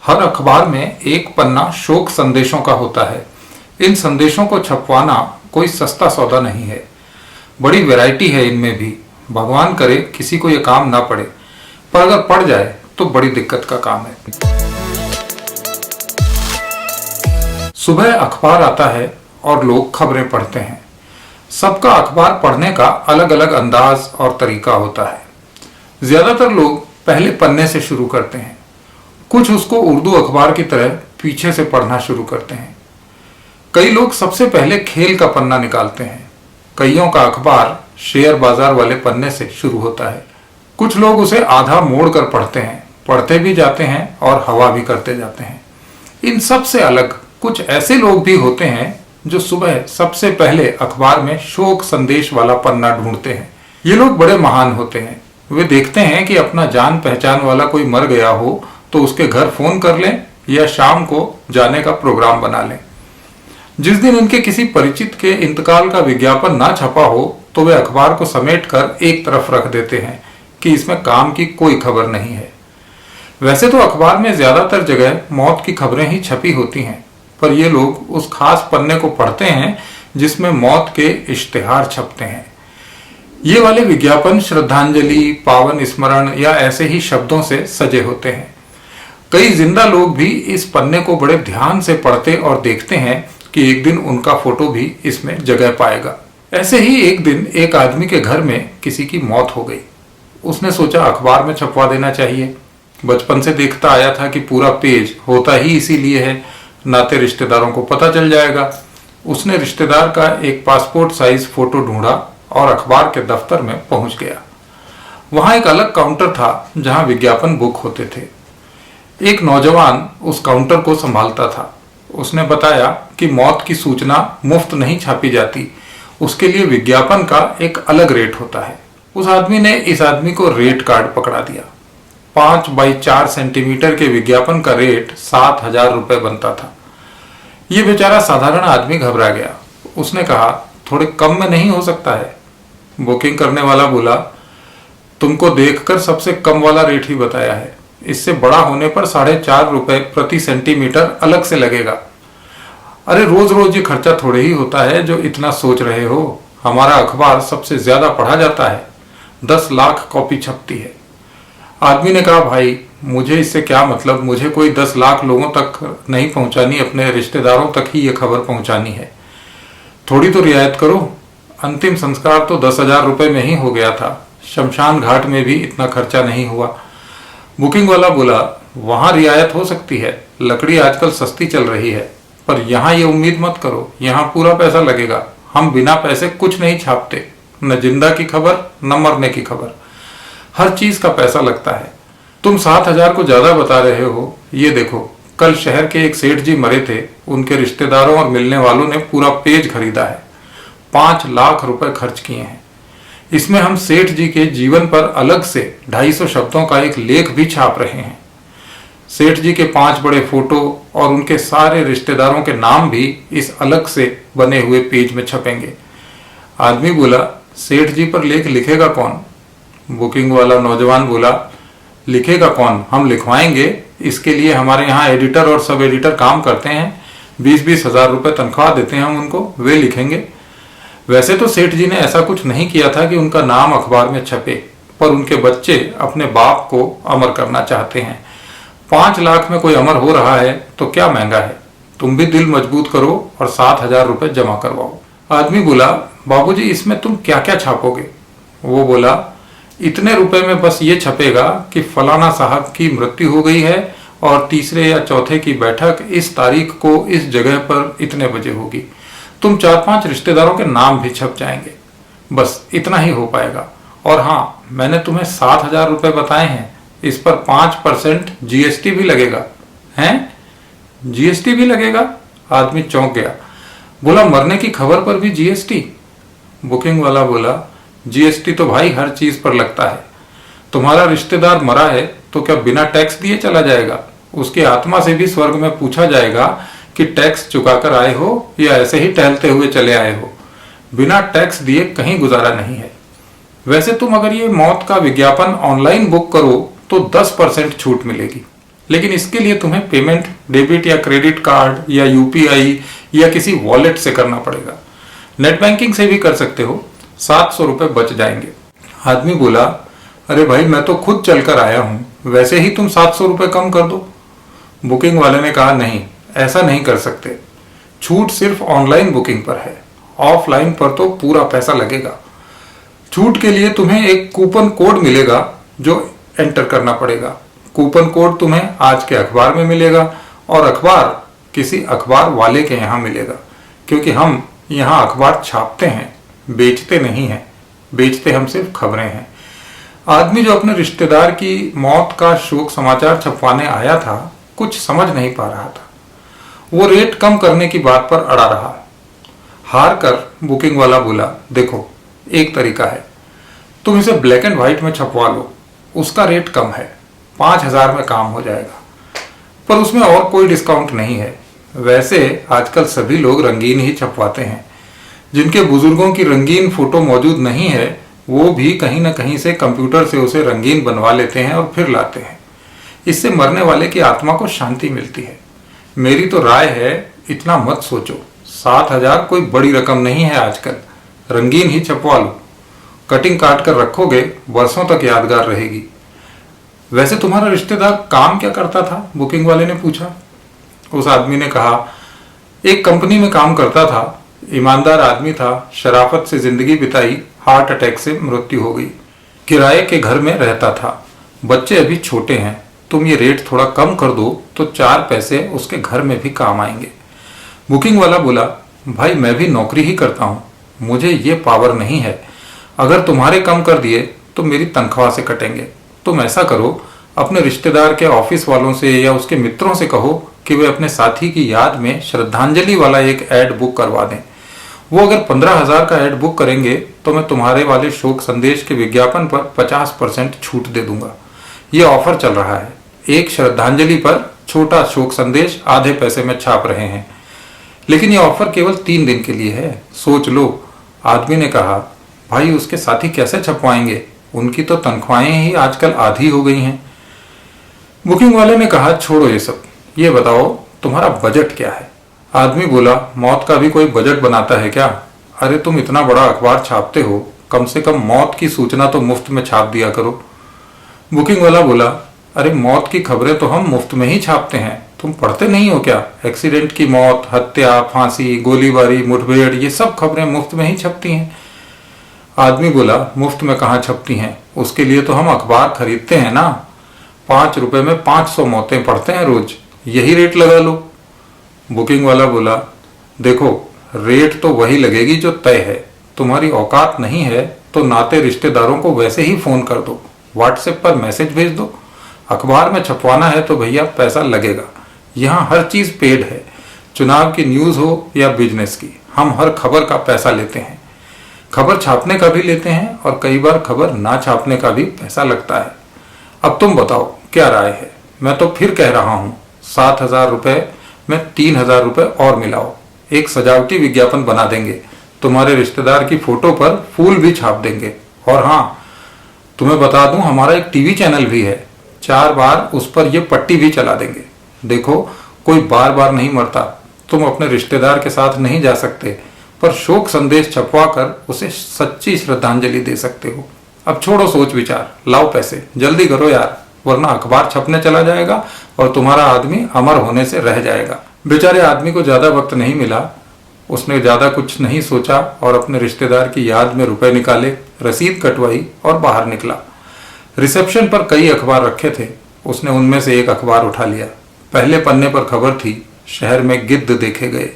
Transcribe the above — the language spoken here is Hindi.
हर अखबार में एक पन्ना शोक संदेशों का होता है। इन संदेशों को छपवाना कोई सस्ता सौदा नहीं है। बड़ी वैरायटी है इनमें भी। भगवान करे किसी को ये काम ना पड़े, पर अगर पड़ जाए तो बड़ी दिक्कत का काम है। सुबह अखबार आता है और लोग खबरें पढ़ते हैं। सबका अखबार पढ़ने का अलग अलग अंदाज और तरीका होता है। ज्यादातर लोग पहले पन्ने से शुरू करते हैं। कुछ उसको उर्दू अखबार की तरह पीछे से पढ़ना शुरू करते हैं। कई लोग सबसे पहले खेल का पन्ना निकालते हैं। कईयों का अखबार शेयर बाजार वाले पन्ने से शुरू होता है। कुछ लोग उसे आधा मोड़ कर पढ़ते हैं, पढ़ते भी जाते हैं और हवा भी करते जाते हैं। इन सब से अलग कुछ ऐसे लोग भी होते हैं जो सुबह सबसे पहले अखबार में शोक संदेश वाला पन्ना ढूंढते हैं। ये लोग बड़े महान होते हैं। वे देखते हैं कि अपना जान पहचान वाला कोई मर गया हो तो उसके घर फोन कर लें या शाम को जाने का प्रोग्राम बना लें। जिस दिन इनके किसी परिचित के इंतकाल का विज्ञापन ना छपा हो तो वे अखबार को समेटकर एक तरफ रख देते हैं कि इसमें काम की कोई खबर नहीं है। वैसे तो अखबार में ज्यादातर जगह मौत की खबरें ही छपी होती हैं, पर ये लोग उस खास पन्ने को पढ़ते हैं जिसमें मौत के इश्तिहार छपते हैं। ये वाले विज्ञापन श्रद्धांजलि, पावन स्मरण या ऐसे ही शब्दों से सजे होते हैं। कई जिंदा लोग भी इस पन्ने को बड़े ध्यान से पढ़ते और देखते हैं कि एक दिन उनका फोटो भी इसमें जगह पाएगा। ऐसे ही एक दिन एक आदमी के घर में किसी की मौत हो गई। उसने सोचा अखबार में छपवा देना चाहिए। बचपन से देखता आया था कि पूरा पेज होता ही इसीलिए है, नाते रिश्तेदारों को पता चल जाएगा। उसने रिश्तेदार का एक पासपोर्ट साइज फोटो ढूंढा और अखबार के दफ्तर में पहुंच गया। वहां एक अलग काउंटर था जहां विज्ञापन बुक होते थे। एक नौजवान उस काउंटर को संभालता था। उसने बताया कि मौत की सूचना मुफ्त नहीं छापी जाती, उसके लिए विज्ञापन का एक अलग रेट होता है। उस आदमी ने इस आदमी को रेट कार्ड पकड़ा दिया। 5 बाई 4 सेंटीमीटर के विज्ञापन का रेट 7,000 रुपए बनता था। ये बेचारा साधारण आदमी घबरा गया। उसने कहा, थोड़े कम में नहीं हो सकता है? बुकिंग करने वाला बोला, तुमको देखकर सबसे कम वाला रेट ही बताया है। इससे बड़ा होने पर 4.5 रुपए प्रति सेंटीमीटर अलग से लगेगा। अरे रोज रोज ये खर्चा थोड़े ही होता है जो इतना सोच रहे हो। हमारा अखबार सबसे ज्यादा पढ़ा जाता है, 10 लाख कॉपी छपती है। आदमी ने कहा, भाई मुझे इससे क्या मतलब, मुझे कोई 10 लाख लोगों तक नहीं पहुंचानी, अपने रिश्तेदारों तक ही ये खबर पहुंचानी है। थोड़ी तो रियायत करो। अंतिम संस्कार तो 10,000 रुपए में ही हो गया था। शमशान घाट में भी इतना खर्चा नहीं हुआ। बुकिंग वाला बोला, वहां रियायत हो सकती है, लकड़ी आजकल सस्ती चल रही है, पर यहाँ ये उम्मीद मत करो, यहाँ पूरा पैसा लगेगा। हम बिना पैसे कुछ नहीं छापते, न जिंदा की खबर न मरने की खबर, हर चीज का पैसा लगता है। तुम 7,000 को ज्यादा बता रहे हो। ये देखो, कल शहर के एक सेठ जी मरे थे, उनके रिश्तेदारों और मिलने वालों ने पूरा पेज खरीदा है, 5 लाख रुपए खर्च किए हैं। इसमें हम सेठ जी के जीवन पर अलग से 250 शब्दों का एक लेख भी छाप रहे हैं। सेठ जी के 5 बड़े फोटो और उनके सारे रिश्तेदारों के नाम भी इस अलग से बने हुए पेज में छपेंगे। आदमी बोला, सेठ जी पर लेख लिखेगा कौन? बुकिंग वाला नौजवान बोला, लिखेगा कौन, हम लिखवाएंगे। इसके लिए हमारे यहाँ एडिटर और सब एडिटर काम करते हैं, 20-20 हजार रुपए तनख्वाह देते हैं हम उनको, वे लिखेंगे। वैसे तो सेठ जी ने ऐसा कुछ नहीं किया था कि उनका नाम अखबार में छपे, पर उनके बच्चे अपने बाप को अमर करना चाहते हैं। 5 लाख में कोई अमर हो रहा है तो क्या महंगा है। तुम भी दिल मजबूत करो और 7,000 रुपए जमा करवाओ। आदमी बोला, बाबूजी इसमें तुम क्या क्या छापोगे? वो बोला, इतने रुपए में बस ये छपेगा कि फलाना साहब की मृत्यु हो गई है और तीसरे या चौथे की बैठक इस तारीख को इस जगह पर इतने बजे होगी। तुम 4-5 रिश्तेदारों के नाम भी छप जाएंगे, बस इतना ही हो पाएगा। और हाँ, मैंने तुम्हें 7,000 रुपए बताए हैं, इस पर 5% जीएसटी भी लगेगा। हैं? जीएसटी भी लगेगा? आदमी चौंक गया। बोला, मरने की खबर पर भी जीएसटी? बुकिंग वाला बोला, जीएसटी तो भाई हर चीज पर लगता है। तुम्हारा रिश्तेदार मरा है तो क्या बिना टैक्स दिए चला जाएगा? उसकी आत्मा से भी स्वर्ग में पूछा जाएगा कि टैक्स चुकाकर आए हो या ऐसे ही टहलते हुए चले आए हो। बिना टैक्स दिए कहीं गुजारा नहीं है। वैसे तुम अगर ये मौत का विज्ञापन ऑनलाइन बुक करो तो 10% छूट मिलेगी। लेकिन इसके लिए तुम्हें पेमेंट डेबिट या क्रेडिट कार्ड या यूपीआई या किसी वॉलेट से करना पड़ेगा। नेट बैंकिंग से भी कर सकते हो, 700 रुपये बच जाएंगे। आदमी बोला, अरे भाई मैं तो खुद चलकर आया हूँ, वैसे ही तुम 700 रुपये कम कर दो। बुकिंग वाले ने कहा, नहीं ऐसा नहीं कर सकते, छूट सिर्फ ऑनलाइन बुकिंग पर है, ऑफलाइन पर तो पूरा पैसा लगेगा। छूट के लिए तुम्हें एक कूपन कोड मिलेगा जो एंटर करना पड़ेगा। कूपन कोड तुम्हें आज के अखबार में मिलेगा और अखबार किसी अखबार वाले के यहाँ मिलेगा, क्योंकि हम यहाँ अखबार छापते हैं, बेचते नहीं हैं। बेचते हम सिर्फ खबरें हैं। आदमी जो अपने रिश्तेदार की मौत का शोक समाचार छपवाने आया था, कुछ समझ नहीं पा रहा था। वो रेट कम करने की बात पर अड़ा रहा। हार कर बुकिंग वाला बोला, देखो एक तरीका है, तुम इसे ब्लैक एंड व्हाइट में छपवा लो, उसका रेट कम है, 5000 में काम हो जाएगा, पर उसमें और कोई डिस्काउंट नहीं है। वैसे आजकल सभी लोग रंगीन ही छपवाते हैं। जिनके बुजुर्गों की रंगीन फोटो मौजूद नहीं है वो भी कहीं ना कहीं से कंप्यूटर से उसे रंगीन बनवा लेते हैं और फिर लाते हैं। इससे मरने वाले की आत्मा को शांति मिलती है। मेरी तो राय है, इतना मत सोचो, 7000 कोई बड़ी रकम नहीं है आजकल, रंगीन ही छपवा लो, कटिंग काट कर रखोगे, वर्षों तक यादगार रहेगी। वैसे तुम्हारा रिश्तेदार काम क्या करता था? बुकिंग वाले ने पूछा। उस आदमी ने कहा, एक कंपनी में काम करता था, ईमानदार आदमी था, शराफत से जिंदगी बिताई, हार्ट अटैक से मृत्यु हो गई। किराए के घर में रहता था, बच्चे अभी छोटे हैं, तुम ये रेट थोड़ा कम कर दो तो 4 पैसे उसके घर में भी काम आएंगे। बुकिंग वाला बोला, भाई मैं भी नौकरी ही करता हूँ, मुझे ये पावर नहीं है, अगर तुम्हारे कम कर दिए तो मेरी तनख्वाह से कटेंगे। तुम ऐसा करो, अपने रिश्तेदार के ऑफिस वालों से या उसके मित्रों से कहो कि वे अपने साथी की याद में श्रद्धांजलि वाला एक ऐड बुक करवा दें। वो अगर 15,000 का ऐड बुक करेंगे तो मैं तुम्हारे वाले शोक संदेश के विज्ञापन पर 50% छूट दे दूंगा। ये ऑफर चल रहा है, एक श्रद्धांजलि पर छोटा शोक संदेश आधे पैसे में छाप रहे हैं, लेकिन ये ऑफर केवल 3 दिन के लिए है, सोच लो। आदमी ने कहा, भाई उसके साथी कैसे छपवाएंगे, उनकी तो तनख्वाहें ही आजकल आधी हो गई हैं। बुकिंग वाले ने कहा, छोड़ो ये सब, ये बताओ तुम्हारा बजट क्या है? आदमी बोला, मौत का भी कोई बजट बनाता है क्या? अरे तुम इतना बड़ा अखबार छापते हो, कम से कम मौत की सूचना तो मुफ्त में छाप दिया करो। बुकिंग वाला बोला, अरे मौत की खबरें तो हम मुफ्त में ही छापते हैं, तुम पढ़ते नहीं हो क्या? एक्सीडेंट की मौत, हत्या, फांसी, गोलीबारी, मुठभेड़, ये सब खबरें मुफ्त में ही छपती हैं। आदमी बोला, मुफ्त में कहाँ छपती हैं, उसके लिए तो हम अखबार खरीदते हैं ना। 5 रुपए में 500 मौतें पढ़ते हैं रोज, यही रेट लगा लो। बुकिंग वाला बोला, देखो रेट तो वही लगेगी जो तय है, तुम्हारी औकात नहीं है तो नाते रिश्तेदारों को वैसे ही फोन कर दो, व्हाट्सएप पर मैसेज भेज दो। अखबार में छपवाना है तो भैया पैसा लगेगा, यहाँ हर चीज पेड है, चुनाव की न्यूज हो या बिजनेस की, हम हर खबर का पैसा लेते हैं। खबर छापने का भी लेते हैं और कई बार खबर ना छापने का भी पैसा लगता है। अब तुम बताओ क्या राय है? मैं तो फिर कह रहा हूँ, 7,000 रुपये में 3,000 रुपये और मिलाओ, एक सजावटी विज्ञापन बना देंगे, तुम्हारे रिश्तेदार की फोटो पर फूल भी छाप देंगे। और हाँ, तुम्हें बता दूं, हमारा एक टीवी चैनल भी है, 4 बार उस पर ये पट्टी भी चला देंगे। देखो कोई बार बार नहीं मरता, तुम अपने रिश्तेदार के साथ नहीं जा सकते, पर शोक संदेश छपवा कर उसे सच्ची श्रद्धांजलि दे सकते हो। अब छोड़ो सोच विचार, लाओ पैसे, जल्दी करो यार, वरना अखबार छपने चला जाएगा और तुम्हारा आदमी अमर होने से रह जाएगा। बेचारे आदमी को ज्यादा वक्त नहीं मिला, उसने ज्यादा कुछ नहीं सोचा और अपने रिश्तेदार की याद में रुपए निकाले, रसीद कटवाई और बाहर निकला। रिसेप्शन पर कई अखबार रखे थे, उसने उनमें से एक अखबार उठा लिया। पहले पन्ने पर खबर थी, शहर में गिद्ध देखे गए।